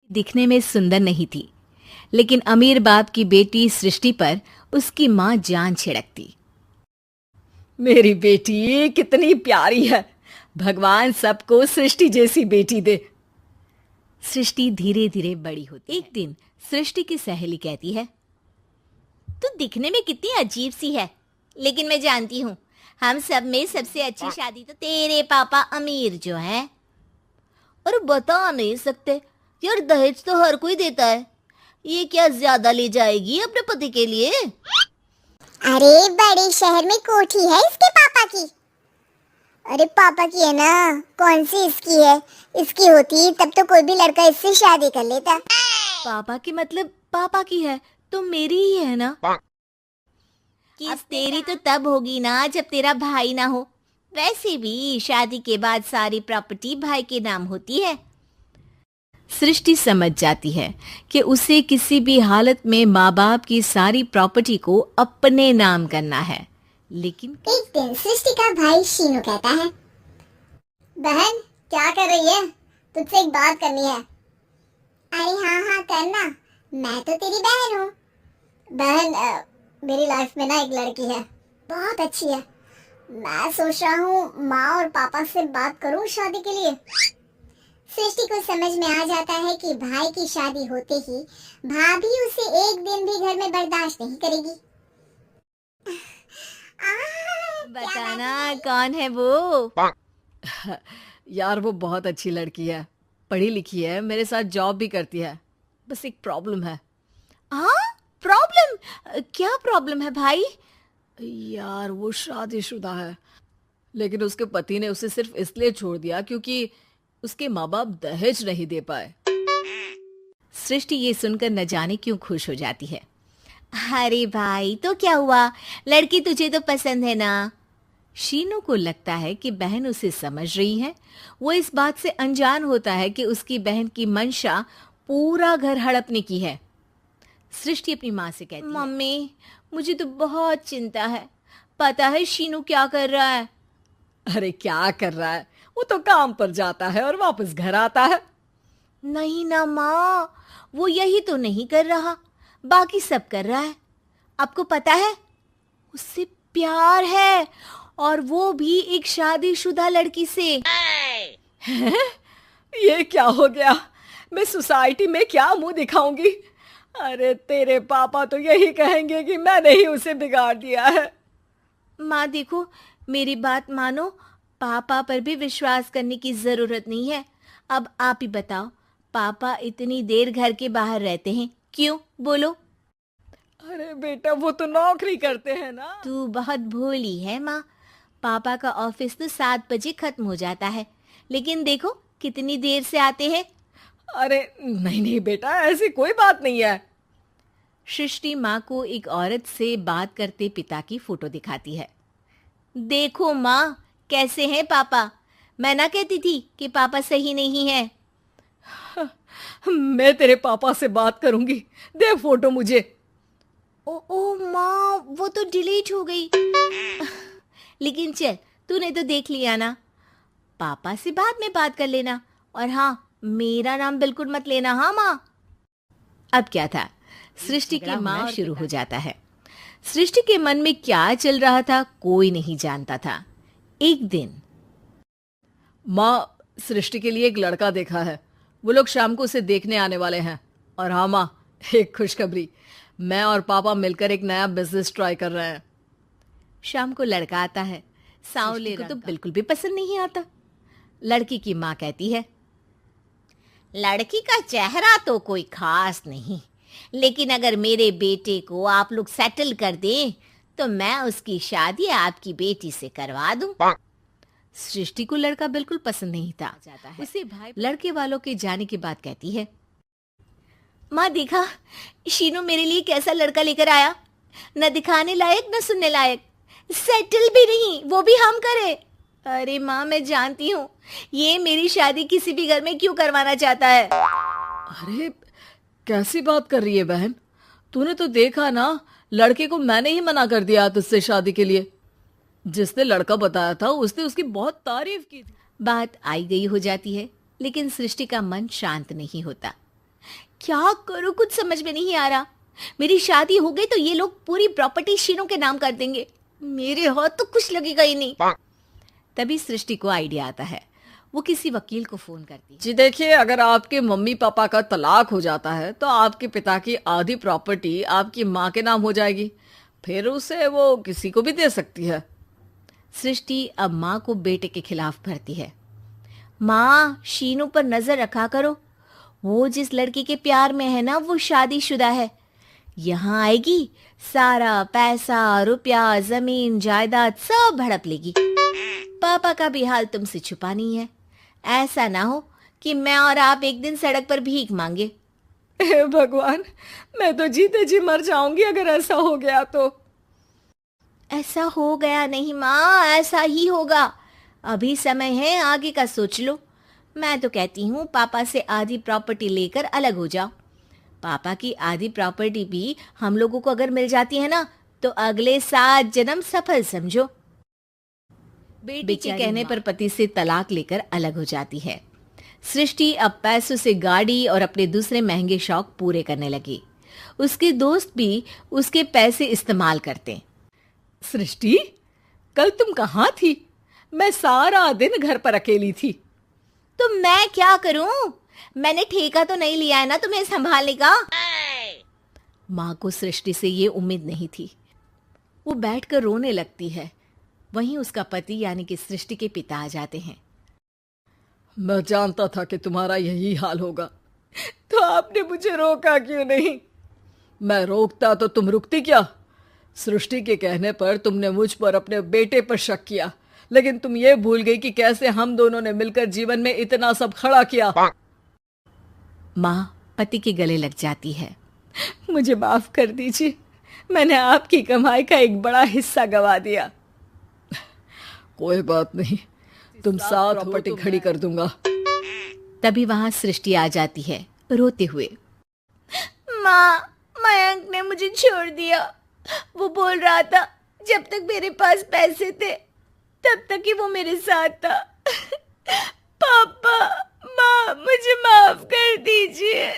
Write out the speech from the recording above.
दिखने में सुंदर नहीं थी, लेकिन अमीर बाप की बेटी सृष्टि पर उसकी माँ जान छिड़कती। मेरी बेटी कितनी प्यारी है, भगवान सबको सृष्टि जैसी बेटी दे। सृष्टि धीरे धीरे बड़ी होती। एक दिन सृष्टि की सहेली कहती है, तू दिखने में कितनी अजीब सी है, लेकिन मैं जानती हूँ हम सब में सबसे अच्छी शादी तो तेरे पापा अमीर जो हैं। और बता नहीं सकते यार, दहेज तो हर कोई देता है, ये क्या ज्यादा ले जाएगी अपने पति के लिए? अरे बड़े शहर में कोठी है इसके पापा की। अरे पापा की है ना, कौन सी इसकी है? इसकी होती तब तो कोई भी लड़का इससे शादी कर लेता। पापा की मतलब पापा की है तो मेरी ही है ना। किस तेरी तो तब होगी ना जब तेरा भाई ना हो। वैसे भी शादी के बाद सारी प्रॉपर्टी भाई के नाम होती है। सृष्टि समझ जाती है कि उसे किसी भी हालत में माँ बाप की सारी प्रॉपर्टी को अपने नाम करना है। लेकिन एक दिन सृष्टि का भाई शीनू कहता है, बहन क्या कर रही है? तुझसे एक बात करनी है। अरे हाँ हाँ करना, मैं तो तेरी बहन हूँ। बहन मेरी लाइफ में ना एक लड़की है, बहुत अच्छी है। मैं सोच रहा हूँ माँ और पापा से बात करूँ शादी के लिए। सृष्टि को समझ में आ जाता है कि भाई की शादी होते ही भाभी उसे एक दिन भी घर में बर्दाश्त नहीं करेगी। बताना कौन है वो? यार वो बहुत अच्छी लड़की है, पढ़ी लिखी है, मेरे साथ जॉब भी करती है। बस एक प्रॉब्लम है। हाँ प्रॉब्लम? क्या प्रॉब्लम है भाई? यार वो शादीशुदा है, लेकिन उसके पति ने उसे सिर्फ इसलिए छोड़ दिया क्योंकि उसके माँ बाप दहेज नहीं दे पाए। सृष्टि ये सुनकर न जाने क्यों खुश हो जाती है। अरे भाई तो क्या हुआ, लड़की तुझे तो पसंद है ना। शीनू को लगता है कि बहन उसे समझ रही है। वो इस बात से अनजान होता है कि उसकी बहन की मंशा पूरा घर हड़पने की है। सृष्टि अपनी माँ से कहती है, मम्मी मुझे तो बहुत चिंता है। पता है शीनू क्या कर रहा है? अरे क्या कर रहा है? वो तो काम पर जाता है और वापस घर आता है। नहीं ना माँ, वो यही तो नहीं कर रहा, बाकी सब कर रहा है। आपको पता है उससे प्यार है, और वो भी एक शादीशुदा लड़की से। ये क्या हो गया? मैं सोसाइटी में क्या मुंह दिखाऊंगी? अरे तेरे पापा तो यही कहेंगे कि मैंने ही उसे बिगाड़ दिया है। माँ देखो, मेरी बात मानो, पापा पर भी विश्वास करने की जरूरत नहीं है। अब आप ही बताओ, पापा इतनी देर घर के बाहर रहते हैं क्यों? बोलो। अरे बेटा वो तो नौकरी करते हैं ना। तू बहुत भोली है माँ। पापा का ऑफिस तो 7 बजे खत्म हो जाता है, लेकिन देखो कितनी देर से आते हैं। अरे नहीं नहीं बेटा, ऐसी कोई बात नहीं है। सृष्टि माँ को एक औरत से बात करते पिता की फोटो दिखाती है। देखो माँ कैसे हैं पापा। मैं ना कहती थी कि पापा सही नहीं है। मैं तेरे पापा से बात करूंगी, दे फोटो मुझे। ओ माँ, वो तो डिलीट हो गई। लेकिन चल, तूने तो देख लिया ना। पापा से बाद में बात कर लेना, और हाँ मेरा नाम बिल्कुल मत लेना। हाँ माँ। अब क्या था, सृष्टि की माँ शुरू हो जाता है। सृष्टि के मन में क्या चल रहा था कोई नहीं जानता था। एक दिन, माँ सृष्टि के लिए एक लड़का देखा है, वो लोग शाम को उसे देखने आने वाले हैं। और हाँ माँ, एक खुशखबरी, मैं और पापा मिलकर एक नया बिजनेस ट्राई कर रहे हैं। शाम को लड़का आता है। सांवले को तो बिल्कुल भी पसंद नहीं आता। लड़की की माँ कहती है, लड़की का चेहरा तो कोई खास नहीं, लेकिन अगर मेरे बेटे को आप लोग सेटल कर दें तो मैं उसकी शादी आपकी बेटी से करवा दूं। सृष्टि को लड़का बिल्कुल पसंद नहीं था। उसे भाई लड़के वालों के जाने के बाद कहती है, माँ देखा शीनू मेरे लिए कैसा लड़का लेकर आया, न दिखाने लायक न सुनने लायक, सेटल भी नहीं, वो भी हम करे। अरे माँ मैं जानती हूँ ये मेरी शादी किसी भी घर में क्यों करवाना चाहता है। अरे कैसी बात कर रही है बहन? तूने तो देखा ना, लड़के को मैंने ही मना कर दिया तुझसे शादी के लिए। जिसने लड़का बताया था उसने उसकी बहुत तारीफ की थी। बात आई गई हो जाती है, लेकिन सृष्टि का मन शांत नहीं होता। क्या करूं, कुछ समझ में नहीं आ रहा। मेरी शादी हो गई तो ये लोग पूरी प्रॉपर्टी शीनू के नाम कर देंगे, मेरे हाथ तो कुछ लगेगा ही नहीं। तभी सृष्टि को आइडिया आता है। वो किसी वकील को फोन करती है। जी देखिए, अगर आपके मम्मी पापा का तलाक हो जाता है तो आपके पिता की आधी प्रॉपर्टी आपकी माँ के नाम हो जाएगी, फिर उसे वो किसी को भी दे सकती है। सृष्टि अब माँ को बेटे के खिलाफ भरती है। माँ, शीनू पर नजर रखा करो, वो जिस लड़की के प्यार में है ना वो शादीशुदा है। यहाँ आएगी, सारा पैसा, रुपया, जमीन, जायदाद सब हड़प लेगी। पापा का भी हाल तुमसे छुपा नहीं है। ऐसा ना हो कि मैं और आप एक दिन सड़क पर भीख मांगे। हे भगवान, मैं तो जीते जी मर जाऊंगी अगर ऐसा हो गया तो। ऐसा हो गया नहीं माँ, ऐसा ही होगा। अभी समय है, आगे का सोच लो। मैं तो कहती हूँ पापा से आधी प्रॉपर्टी लेकर अलग हो जाओ। पापा की आधी प्रॉपर्टी भी हम लोगों को अगर मिल जाती है ना तो अगले 7 जन्म सफल समझो। बेटी के कहने पर पति से तलाक लेकर अलग हो जाती है। सृष्टि अब पैसों से गाड़ी और अपने दूसरे महंगे शौक पूरे करने लगी। उसके दोस्त भी उसके पैसे इस्तेमाल करते। सृष्टि, कल तुम कहाँ थी? मैं सारा दिन घर पर अकेली थी। तो मैं क्या करूं? मैंने ठेका तो नहीं लिया है ना तुम्हें संभालने का। माँ को सृष्टि से ये उम्मीद नहीं थी। वो बैठकर रोने लगती है। वहीं उसका पति यानी कि सृष्टि के पिता आ जाते हैं। मैं जानता था कि तुम्हारा यही हाल होगा, तो आपने मुझे रोका क्यों नहीं? मैं रोकता तो तुम रुकती क्या? सृष्टि के कहने पर तुमने मुझ पर, अपने बेटे पर शक किया, लेकिन तुम ये भूल गई कि कैसे हम दोनों ने मिलकर जीवन में इतना सब खड़ा किया। माँ पति के गले लग जाती है। मुझे माफ कर दीजिए, मैंने आपकी कमाई का एक बड़ा हिस्सा गवा दिया। कोई बात नहीं, तुम साथ प्रॉपर्टी खड़ी कर दूंगा। तभी वहां सृष्टि आ जाती है रोते हुए। माँ, मयंक ने मुझे छोड़ दिया। वो बोल रहा था जब तक मेरे पास पैसे थे तब तक ही वो मेरे साथ था। पापा, माँ, मुझे माफ कर दीजिए।